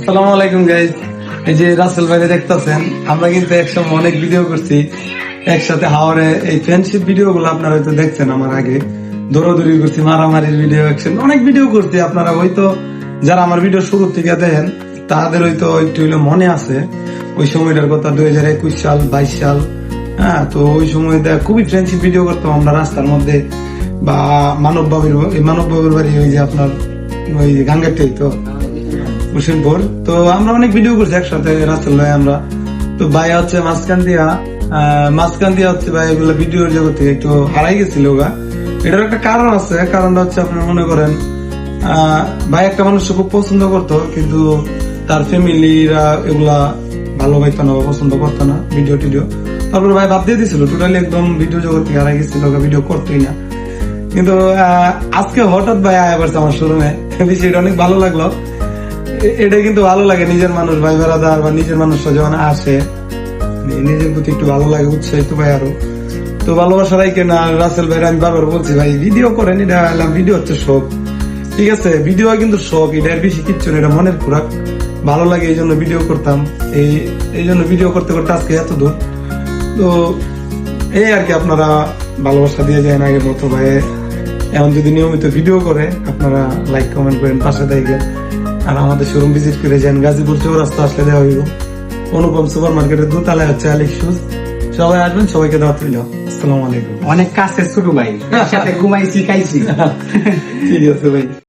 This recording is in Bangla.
আসসালামু আলাইকুম গাইজ। এই যে রাসেল ভাই দেখতেছেন, আমরা কিন্তু একসময় অনেক ভিডিও করছি একসাথে হাওড়ে। এই ফ্রেন্ডশিপ ভিডিও গুলো আপনারা হয়তো দেখছেন, আমার আগে দৌড়াদৌড়ি করছি, মারামারির ভিডিও, অনেক ভিডিও করছি। আপনারা হয়তো যারা আমার ভিডিও শুরু থেকে দেখেন তাদের হয়তো একটু হইলে মনে আছে ওই সময়টার কথা, 2021 সাল 22 সাল। হ্যাঁ, তো ওই সময় খুবই ফ্রেন্ডশিপ ভিডিও করতাম আমরা রাস্তার মধ্যে, বা মানব বাবুর বাড়ি ওই যে আপনার ওই গাঙ্গাটি তো হোসেনপুর। তো আমরা অনেক ভিডিও করছি একসাথে রাসেল ভাই আমরা। তো ভাই হচ্ছে মাঝখান দিয়া হচ্ছে ভাই এগুলো ভিডিওর জগৎ থেকে একটু হারাই গেছিল গা। এটার একটা কারণ আছে, কারণটা হচ্ছে আপনার মনে করেন ভাই একটা মানুষকে খুব পছন্দ করতো, কিন্তু তার ফ্যামিলিরা এগুলা ভালো পাইতো না বা পছন্দ করতো না ভিডিও টিডিও। তারপর ভাই বাদ দিয়ে দিছিল টোটালি, একদম ভিডিও জগৎ থেকে হারাই গেছিল, ভিডিও করতোই না। কিন্তু আজকে হঠাৎ ভাই আয়া পড়ছে আমার শোরুমে, বিষয়টা অনেক ভালো লাগলো। এটা কিন্তু ভালো লাগে, নিজের মানুষ ভাই বেড়াদার বা নিজের মানুষরা যখন আসে নিজের প্রতি একটু ভালো লাগে, উৎসাহিত ভাই আরো। তো ভালোবাসা রাইকে না রাসেল ভাই, আমি বারবার বলছি ভাই ভিডিও করেন, এটা ভিডিও হচ্ছে শখ, ঠিক আছে, ভিডিও কিন্তু শখ, এটা বেশি কিচ্ছু না, এটা মনের খোরাক, ভালো লাগে এই জন্য ভিডিও করতাম। এই জন্য ভিডিও করতে করতে আজকে এত দূর। তো এই আর কি, আপনারা ভালোবাসা দিয়ে যায় আগের মতো ভাই। এখন যদি নিয়মিত ভিডিও করে আপনারা লাইক কমেন্ট করেন, পাশে দেখবেন, আর আমাদের শোরুম ভিজিট করে যান। গাজীপুর চৌরাস্তা আসলে দেওয়া হইব, অনুপম সুপার মার্কেটের দোতলায় হচ্ছে আলিক শুজ। সবাই আসবেন, সবাইকে দাওয়াত রইল। আসসালামু আলাইকুম। অনেক কাছে ছোট ভাই, একসাথে ঘুমাইছি খাইছি। ঠিক আছে ভাই।